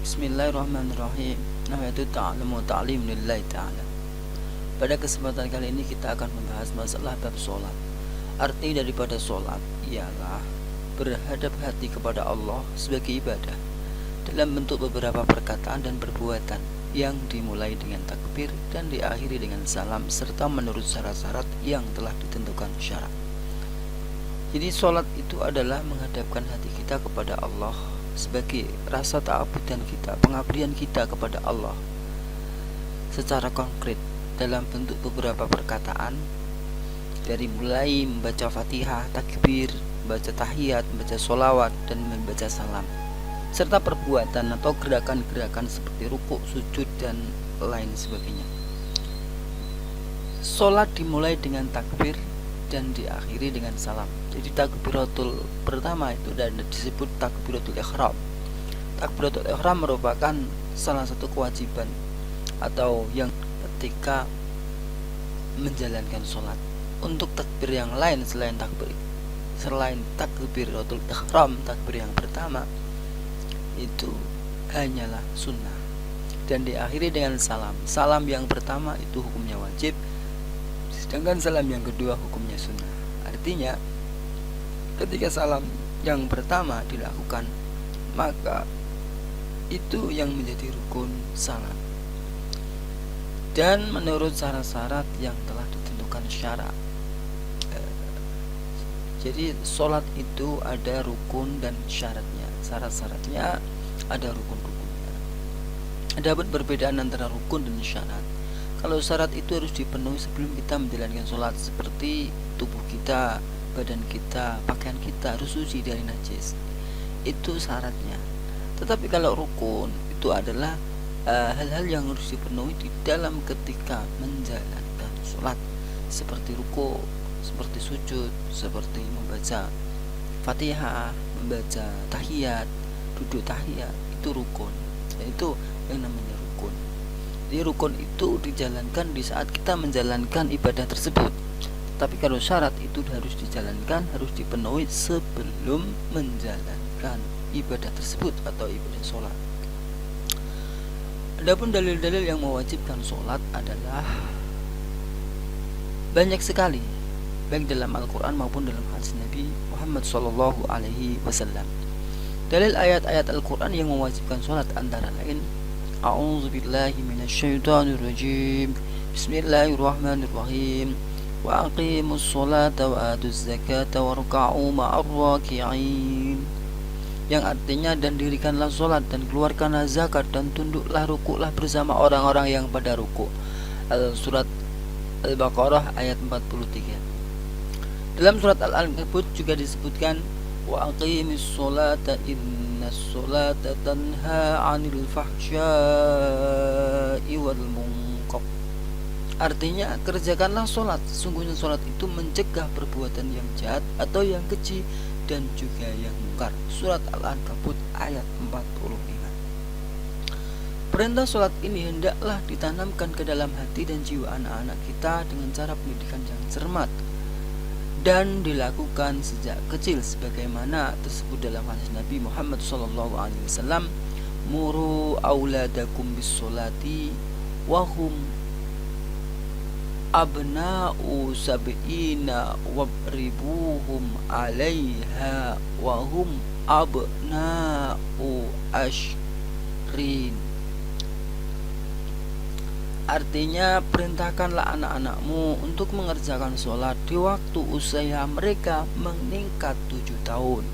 Bismillahirrahmanirrahim. Nawaitu ta'alumu ta'lim lillahi ta'ala. Pada kesempatan kali ini kita akan membahas masalah bab sholat. Arti daripada sholat ialah berhadap hati kepada Allah sebagai ibadah dalam bentuk beberapa perkataan dan perbuatan yang dimulai dengan takbir dan diakhiri dengan salam serta menurut syarat-syarat yang telah ditentukan syarak. Jadi sholat itu adalah menghadapkan hati kita kepada Allah sebagai rasa ta'abudan kita, pengabdian kita kepada Allah secara konkret dalam bentuk beberapa perkataan, dari mulai membaca Fatihah, takbir, membaca tahiyat, membaca sholawat, dan membaca salam, serta perbuatan atau gerakan-gerakan seperti rukuk, sujud, dan lain sebagainya. Sholat dimulai dengan takbir dan diakhiri dengan salam. Jadi takbiratul pertama itu dan disebut takbiratul ihram. Takbiratul ihram merupakan salah satu kewajiban atau yang ketika menjalankan sholat. Untuk takbir yang lain selain takbiratul ihram, takbir yang pertama itu hanyalah sunnah dan diakhiri dengan salam. Salam yang pertama itu hukumnya wajib, sedangkan salam yang kedua hukumnya sunnah. Artinya ketika salam yang pertama dilakukan, maka itu yang menjadi rukun salam dan menurut syarat-syarat yang telah ditentukan syarak. Jadi sholat itu ada rukun dan syaratnya. Syarat-syaratnya ada rukun-rukunnya. Ada perbedaan antara rukun dan syarat. Kalau syarat itu harus dipenuhi sebelum kita menjalankan sholat, seperti tubuh kita, badan kita, pakaian kita harus suci dari najis. Itu syaratnya. Tetapi kalau rukun itu adalah hal-hal yang harus dipenuhi di dalam ketika menjalankan sholat, seperti rukuk, seperti sujud, seperti membaca Fatihah, membaca tahiyat, duduk tahiyat, itu rukun. Itu yang namanya rukun. Jadi rukun itu dijalankan di saat kita menjalankan ibadah tersebut. Tapi kalau syarat itu harus dijalankan, harus dipenuhi sebelum menjalankan ibadah tersebut atau ibadah sholat. Adapun dalil-dalil yang mewajibkan sholat adalah banyak sekali, baik dalam Al-Quran maupun dalam hadis Nabi Muhammad SAW. Dalil ayat-ayat Al-Quran yang mewajibkan sholat antara lain: A'udzubillahi minasyaitonirrajim. Bismillahirrahmanirrahim. Wa aqimus sholata wa atuz zakata warka'u ma'ar raki'in. Yang artinya, dan dirikanlah sholat dan keluarkanlah zakat dan tunduklah rukuklah bersama orang-orang yang pada rukuk. Surat Al-Baqarah ayat 43. Dalam surat Al-Ankabut juga disebutkan wa aqimis sholata innas sholata tanha 'anil fahsya'i wal munkar. Artinya, kerjakanlah sholat, sesungguhnya sholat itu mencegah perbuatan yang jahat atau yang keji dan juga yang mungkar. Surat Al-Ankabut ayat 45. Perintah sholat ini hendaklah ditanamkan ke dalam hati dan jiwa anak-anak kita dengan cara pendidikan yang cermat dan dilakukan sejak kecil, sebagaimana tersebut dalam hadis Nabi Muhammad SAW, muru auladakum bis sholati wahum abna'u sab'ina wabribuhum 'alaiha wahum abna'u ashrin. Artinya, perintahkanlah anak-anakmu untuk mengerjakan sholat di waktu usia mereka meningkat 7 tahun,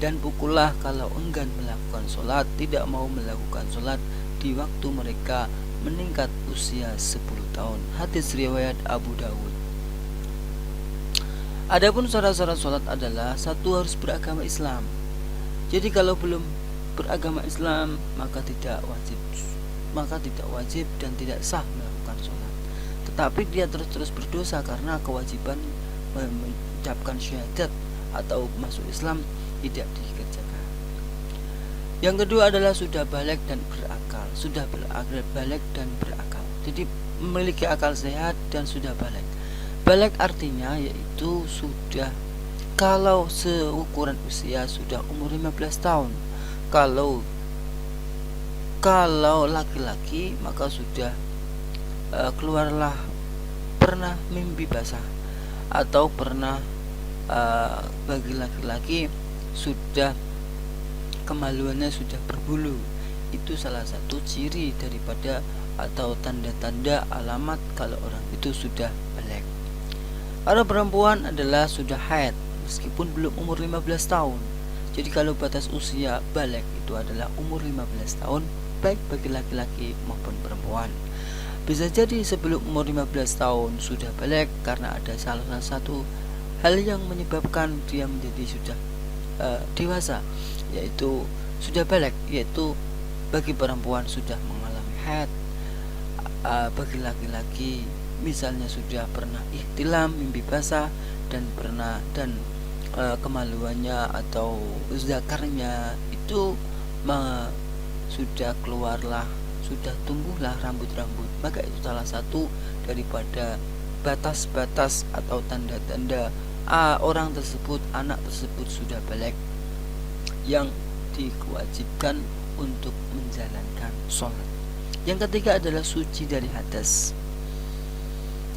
dan pukullah kalau enggan melakukan sholat, tidak mau melakukan sholat di waktu mereka meningkat usia 10 tahun. Hadis riwayat Abu Dawud. Adapun syarat-syarat sholat adalah: satu, harus beragama Islam. Jadi kalau belum beragama Islam maka tidak wajib dan tidak sah melakukan sholat. Tetapi dia terus berdosa karena kewajiban mengucapkan syahadat atau masuk Islam tidak dikerjakan. Yang kedua adalah sudah balik dan berakal. Jadi memiliki akal sehat dan sudah balik. Balik artinya yaitu sudah, kalau seukuran usia sudah umur 15 tahun. Kalau Kalau laki-laki maka sudah keluarlah pernah mimpi basah, atau pernah bagi laki-laki sudah kemaluannya sudah berbulu. Itu salah satu ciri daripada atau tanda-tanda alamat kalau orang itu sudah balik. Kalau perempuan adalah sudah haid meskipun belum umur 15 tahun. Jadi kalau batas usia balik itu adalah umur 15 tahun, baik bagi laki-laki maupun perempuan. Bisa jadi sebelum umur 15 tahun sudah balik karena ada salah satu hal yang menyebabkan dia menjadi sudah dewasa, yaitu sudah balik, yaitu bagi perempuan sudah mengalami haid, bagi laki-laki misalnya sudah pernah ihtilam, mimpi basah, dan kemaluannya atau zakarnya itu sudah keluarlah, sudah tumbuhlah rambut-rambut, maka itu salah satu daripada batas-batas atau tanda-tanda orang tersebut, anak tersebut sudah balik, yang diwajibkan untuk menjalankan sholat. Yang ketiga adalah suci dari hadas.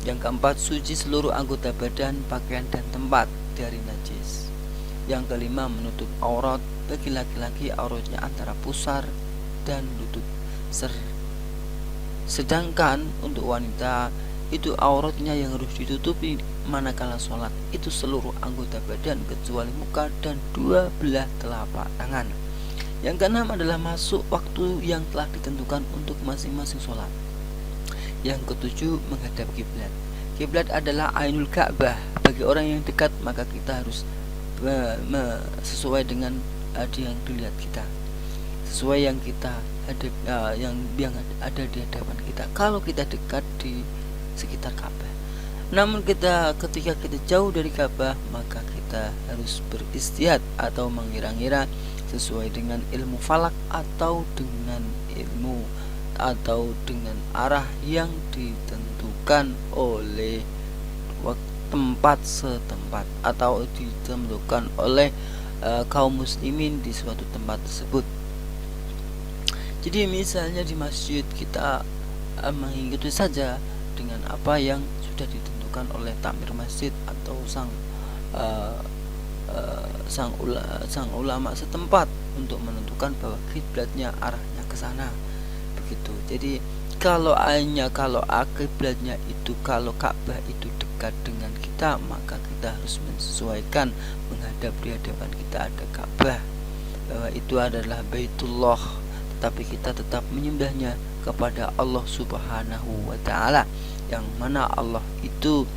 Yang keempat, suci seluruh anggota badan, pakaian, dan tempat dari najis. Yang kelima, menutup aurat. Bagi laki-laki auratnya antara pusar dan lutut. Sedangkan untuk wanita itu auratnya yang harus ditutupi manakala sholat itu seluruh anggota badan kecuali muka dan dua belah telapak tangan. Yang keenam adalah masuk waktu yang telah ditentukan untuk masing-masing sholat. Yang ketujuh, menghadap kiblat. Kiblat adalah Ainul Ka'bah. Bagi orang yang dekat maka kita harus sesuai dengan yang dilihat kita, sesuai yang kita yang ada di hadapan kita. Kalau kita dekat di sekitar Ka'bah, namun ketika kita jauh dari Ka'bah maka kita harus beristihad atau mengira-ngira sesuai dengan ilmu falak atau dengan arah yang ditentukan oleh tempat setempat atau ditentukan oleh kaum muslimin di suatu tempat tersebut. Jadi misalnya di masjid kita mengikuti saja dengan apa yang sudah ditentukan oleh takmir masjid atau sang ulama setempat untuk menentukan bahwa kiblatnya arahnya ke sana, begitu. Jadi kalau kiblatnya itu, kalau Ka'bah itu dekat dengan kita, maka kita harus menyesuaikan menghadap di hadapan kita ada Ka'bah, bahwa itu adalah Baitullah, tetapi kita tetap menyembahnya kepada Allah Subhanahu wa Ta'ala, yang mana Allah itu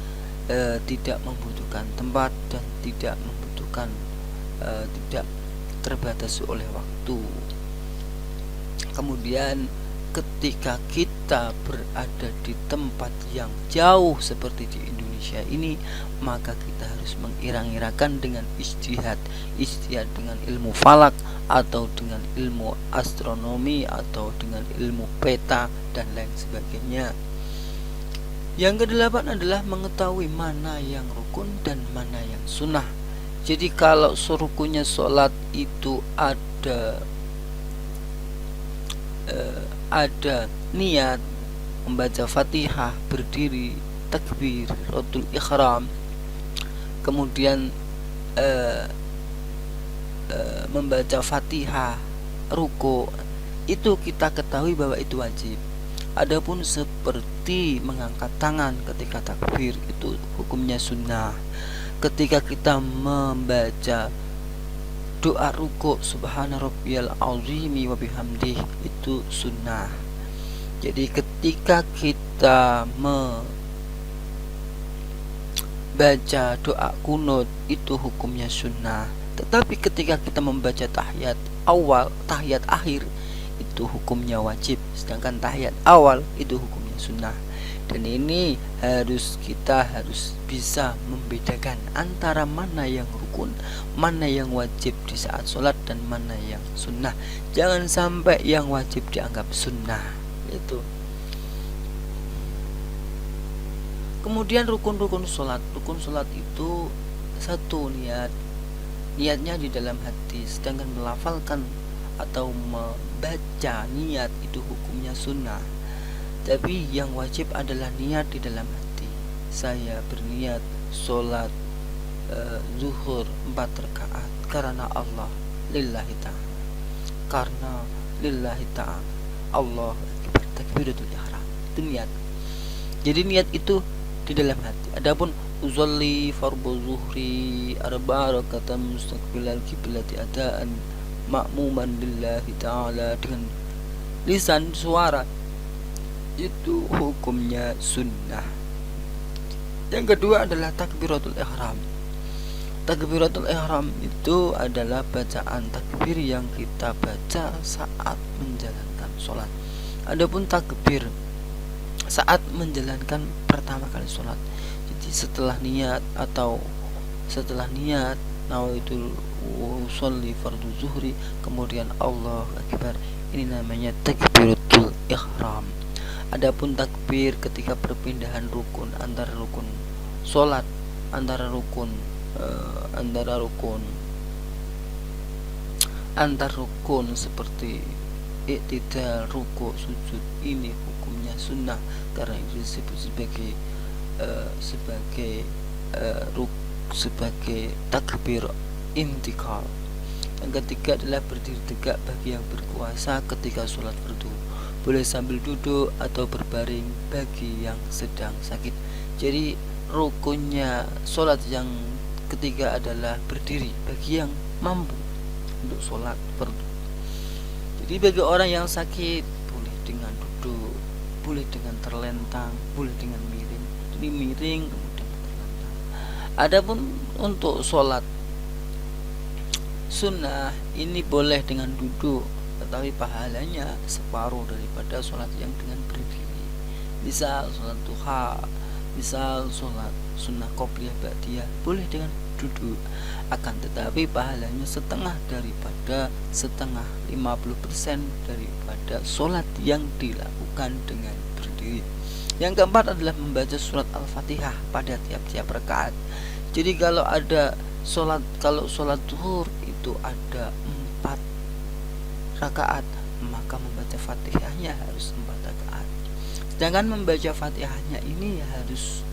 tidak membutuhkan tempat dan tidak terbatas oleh waktu. Kemudian ketika kita berada di tempat yang jauh seperti di Indonesia ini, maka kita harus mengira-ngirakan dengan istihad dengan ilmu falak atau dengan ilmu astronomi atau dengan ilmu peta dan lain sebagainya. Yang kedelapan adalah mengetahui mana yang rukun dan mana yang sunnah. Jadi kalau rukunnya sholat itu ada niat membaca Fatihah, berdiri, takbiratul ihram, kemudian membaca Fatihah, ruku, itu kita ketahui bahwa itu wajib. Adapun seperti mengangkat tangan ketika takbir itu hukumnya sunnah. Ketika kita membaca doa ruku subhana rabbiyal azimi wa bihamdih itu sunnah. Jadi ketika kita membaca doa kunut itu hukumnya sunnah. Tetapi ketika kita membaca tahiyat awal, tahiyat akhir itu hukumnya wajib, sedangkan tahiyat awal itu hukumnya sunnah. Dan ini kita harus bisa membedakan antara mana yang rukun, mana yang wajib di saat sholat, dan mana yang sunnah. Jangan sampai yang wajib dianggap sunnah. Itu. Kemudian rukun-rukun sholat. Rukun sholat itu satu, niatnya di dalam hati, sedangkan melafalkan atau membaca niat itu hukumnya sunnah. Tapi yang wajib adalah niat di dalam hati. Saya berniat sholat zuhur 4 rakaat karena Allah, lillahi ta'ala, karena lillahi ta'ala, Allah akbar, takbiratul ihram, itu niat. Jadi niat itu di dalam hati. Adapun uzolli fardu zuhri arba'a rakatan mustaqbilal kiblati adaan ma'muman lillahi ta'ala dengan lisan suara, itu hukumnya sunnah. Yang kedua adalah takbiratul ihram. Takbiratul ihram itu adalah bacaan takbir yang kita baca saat menjalankan sholat. Adapun takbir saat menjalankan pertama kali sholat, jadi setelah niat atau setelah niat nawaitul sholli fardu zuhri kemudian Allahu akbar, ini namanya takbiratul ihram. Adapun takbir ketika perpindahan rukun antara rukun sholat, antara rukun seperti i'tidal, ruku, sujud, ini hukumnya sunnah karena itu disebut sebagai takbir intikal. Yang ketiga adalah berdiri tegak bagi yang berpuasa ketika sholat fardu, boleh sambil duduk atau berbaring bagi yang sedang sakit. Jadi rukunnya sholat yang ketiga adalah berdiri bagi yang mampu untuk sholat fardu. Jadi bagi orang yang sakit boleh dengan duduk, boleh dengan terlentang, boleh dengan miring. Jadi miring kemudian terlentang. Adapun untuk sholat sunnah ini boleh dengan duduk, tetapi pahalanya separuh daripada sholat yang dengan berdiri. Misal sholat duha, misal sholat sunnah qobliyah ba'diyah boleh dengan duduk, akan tetapi pahalanya setengah daripada 50% daripada sholat yang dilakukan dengan berdiri. Yang keempat adalah membaca surat Al-Fatihah pada tiap-tiap rakaat. Jadi kalau sholat zuhur itu ada 4 rakaat, maka membaca Fatihahnya harus 4 rakaat. Sedangkan membaca Fatihahnya ini harus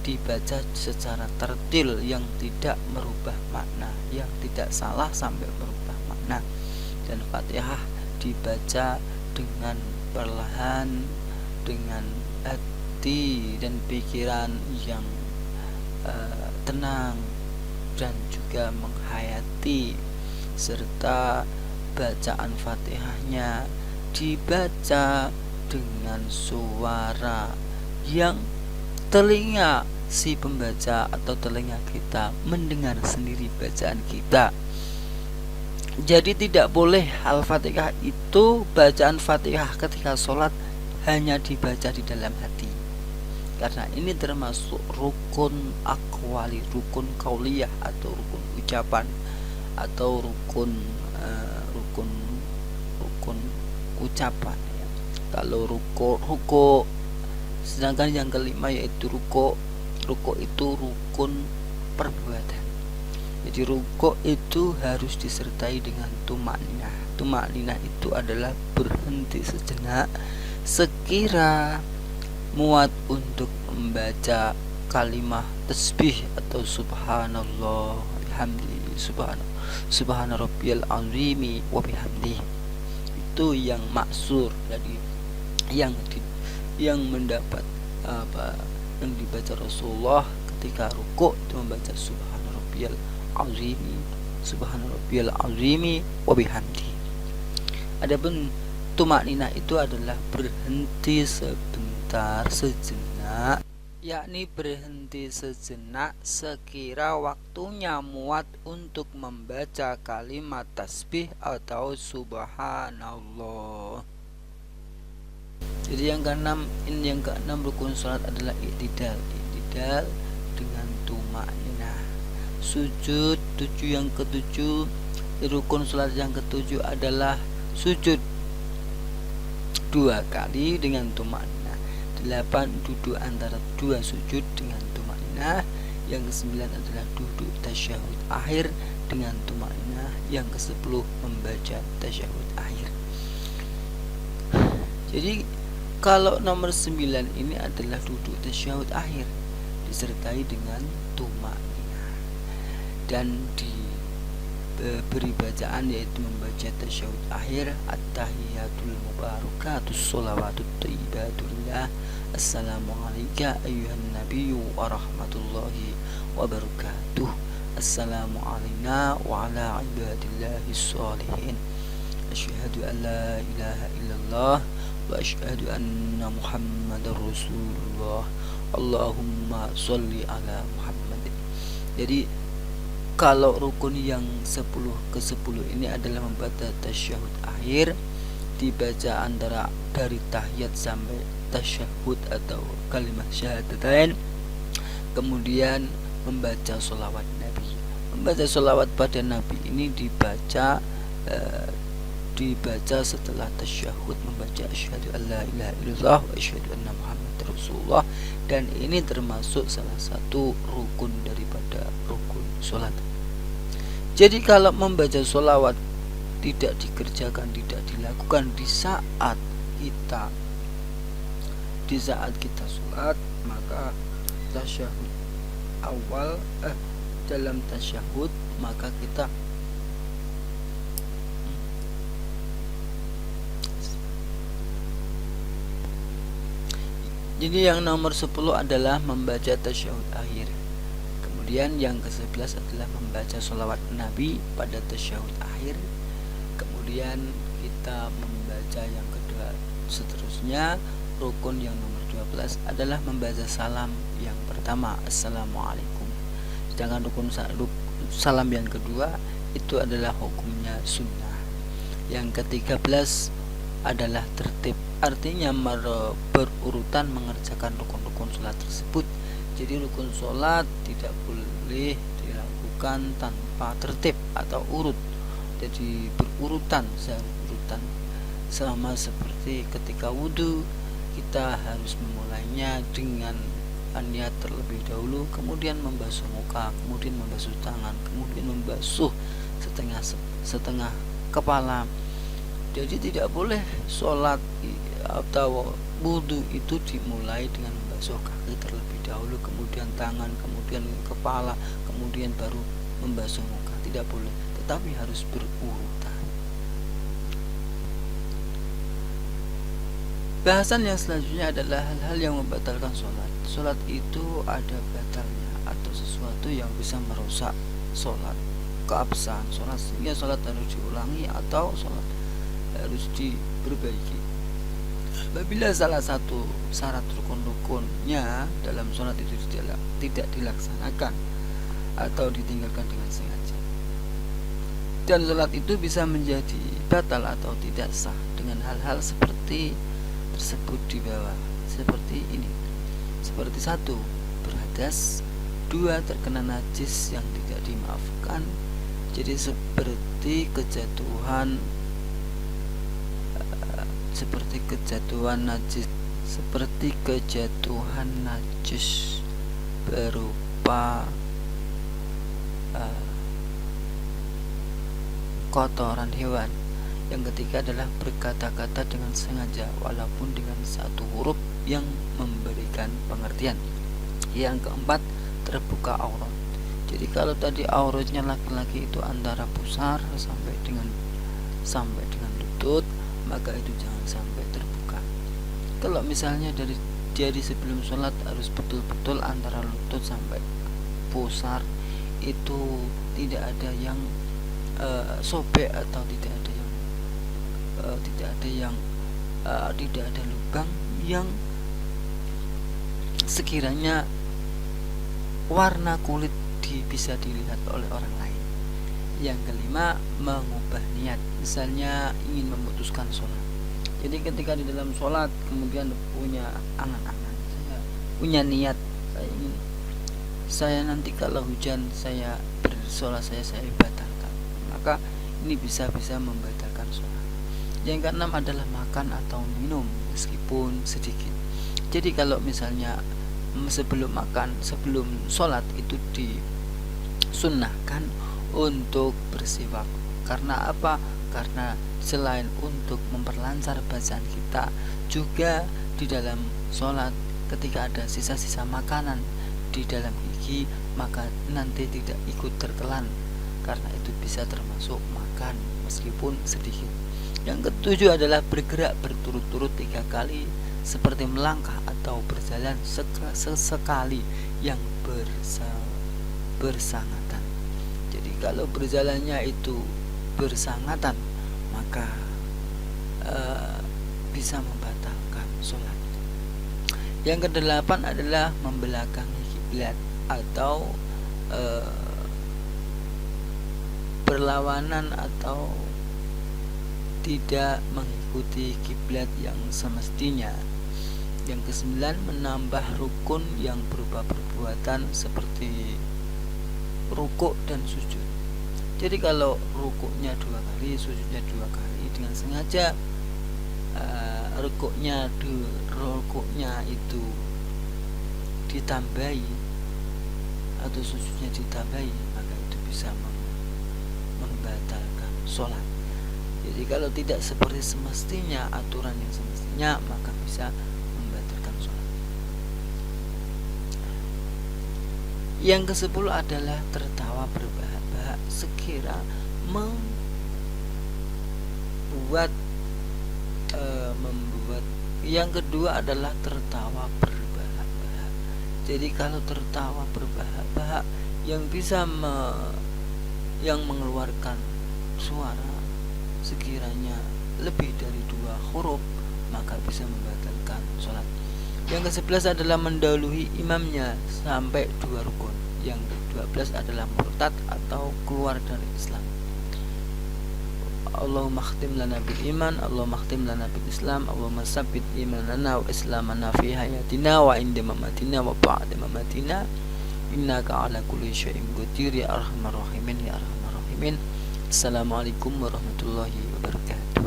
dibaca secara tertil yang tidak merubah makna, yang tidak salah sampai merubah makna. Dan Fatihah dibaca dengan perlahan, dengan hati dan pikiran yang tenang dan juga menghayati, serta bacaan Fatihahnya dibaca dengan suara yang telinga si pembaca atau telinga kita mendengar sendiri bacaan kita. Jadi tidak boleh Al-Fatihah itu, bacaan Fatihah ketika sholat hanya dibaca di dalam hati, karena ini termasuk rukun aqwali, rukun qauliyah atau rukun ucapan atau rukun ucapan ya. Kalau ruko, sedangkan yang kelima yaitu ruko itu rukun perbuatan. Jadi ruko itu harus disertai dengan tumakninah. Tumakninah itu adalah berhenti sejenak sekira muat untuk membaca kalimah tasbih atau subhanallah bihamdi, subhana rabbiyal azimi wa bihamdi. Itu yang maksur, jadi yang mendapat yang dibaca Rasulullah ketika rukuk itu membaca subhana rabbiyal azimi wa bihamdi. Adapun tumakninah itu adalah berhenti sebentar, sejenak, yakni berhenti sejenak sekira waktunya muat untuk membaca kalimat tasbih atau subhanallah. Jadi yang keenam rukun salat adalah i'tidal dengan tumakninah. Sujud yang ketujuh, rukun salat yang ketujuh adalah sujud 2 kali dengan tumakninah. 8 duduk antara 2 sujud dengan tumakninah. Yang ke-9 adalah duduk tasyahud akhir dengan tumainah. Yang ke-10 membaca tasyahud akhir. Jadi kalau nomor 9 ini adalah duduk tasyahud akhir disertai dengan tumainah dan diberi bacaan yaitu membaca tasyahud akhir at-tahiyatul mubarakatus sholawatut thayyibatullah assalamu alayka ayyuhan nabiyyu wa rahmatullahi wa barakatuh assalamu alayna wa ala ibadillahi sholihin asyhadu an la ilaha illallah wa asyhadu anna muhammadar rasulullah Allahumma sholli ala Muhammad. Jadi kalau rukun yang 10 ke-10 ini adalah membaca tasyahud akhir, dibaca antara dari tahiyat sampai tasyahud atau kalimat syahadatain, kemudian membaca sholawat Nabi. Membaca sholawat pada Nabi ini dibaca setelah tasyahud, membaca asyhadu an la ilaha illallah wa asyhadu anna muhammadar rasulullah, dan ini termasuk salah satu rukun daripada rukun sholat. Jadi kalau membaca sholawat tidak dikerjakan, tidak dilakukan di saat kita sholat, maka tasyahud awal dalam tasyahud maka kita jadi yang nomor 10 adalah membaca tasyahud akhir. Kemudian yang ke-11 adalah membaca sholawat Nabi pada tasyahud akhir. Kemudian kita membaca yang kedua. Seterusnya rukun yang nomor 12 adalah membaca salam yang pertama, assalamualaikum. Sedangkan rukun salam yang kedua itu adalah hukumnya sunnah. Yang ke-13 adalah tertib, artinya berurutan mengerjakan rukun-rukun sholat tersebut. Jadi rukun sholat tidak boleh dilakukan tanpa tertib atau urut. Jadi berurutan, sama seperti ketika wudhu, kita harus memulainya dengan niat terlebih dahulu, kemudian membasuh muka, kemudian membasuh tangan, kemudian membasuh setengah kepala. Jadi tidak boleh sholat atau wudhu itu dimulai dengan membasuh kaki terlebih dahulu, kemudian tangan, kemudian kepala, kemudian baru membasuh muka. Tidak boleh, tetapi harus berurutan. Bahasan yang selanjutnya adalah hal-hal yang membatalkan sholat. Sholat itu ada batalnya atau sesuatu yang bisa merusak sholat, keabsahan sholat, sehingga sholat harus diulangi atau sholat harus diperbaiki. Apabila salah satu syarat rukun-rukunnya dalam sholat itu tidak dilaksanakan atau ditinggalkan dengan sengaja, dan sholat itu bisa menjadi batal atau tidak sah dengan hal-hal seperti tersebut di bawah, seperti ini. Seperti 1. Berhadas, 2. Terkena najis yang tidak dimaafkan. Jadi seperti kejatuhan najis berupa kotoran hewan. Yang ketiga adalah berkata-kata dengan sengaja walaupun dengan satu huruf yang memberikan pengertian. Yang keempat, terbuka aurat. Jadi kalau tadi auratnya laki-laki itu antara pusar sampai dengan lutut, maka itu jangan sampai terbuka. Kalau misalnya dari sebelum sholat harus betul-betul antara lutut sampai pusar, itu tidak ada yang sobek atau tidak ada lubang yang sekiranya warna kulit bisa dilihat oleh orang lain. Yang kelima, mengubah niat. Misalnya ingin memutuskan sholat. Jadi ketika di dalam sholat kemudian punya angan-angan, saya punya niat, saya nanti kalau hujan saya bersolat saya batalkan, maka ini bisa membatalkan sholat. Yang keenam adalah makan atau minum meskipun sedikit. Jadi kalau misalnya sebelum sholat itu disunnahkan untuk bersiwak. Karena apa? Karena selain untuk memperlancar bacaan kita, juga di dalam sholat ketika ada sisa-sisa makanan di dalam gigi, maka nanti tidak ikut tertelan, karena itu bisa termasuk makan meskipun sedikit. Yang ketujuh adalah bergerak berturut-turut 3 kali seperti melangkah atau berjalan sesekali yang bersangatan. Jadi kalau berjalannya itu bersangatan, maka bisa membatalkan sholat. Yang kedelapan adalah membelakangi kiblat atau berlawanan atau tidak mengikuti kiblat yang semestinya. Yang kesembilan, menambah rukun yang berupa perbuatan seperti rukuk dan sujud. Jadi kalau rukuknya 2 kali, sujudnya 2 kali, dengan sengaja rukuknya itu ditambahi atau sujudnya ditambahi, maka itu bisa membatalkan sholat. Jadi kalau tidak seperti semestinya, aturan yang semestinya, maka bisa membatalkan sholat. Yang ke-10 adalah tertawa berbahak-bahak sekira membuat yang kedua adalah tertawa berbahak-bahak. Jadi kalau tertawa berbahak-bahak yang bisa yang mengeluarkan suara sekiranya lebih dari 2 huruf, maka bisa membatalkan sholat. Yang ke-11 adalah mendahului imamnya sampai 2 rukun. Yang ke-12 adalah murtad atau keluar dari Islam. Allahumma khtim lana bil iman, Allahumma khtim lana bil Islam, Allahumma sabbit imanana wa islamana fi hayatina wa inda mamatina wa ba'da mamatina, innaka ala kulli syai'in qadir ya arhamar rahimin ya arhamar rahimin. Assalamualaikum warahmatullahi wabarakatuh.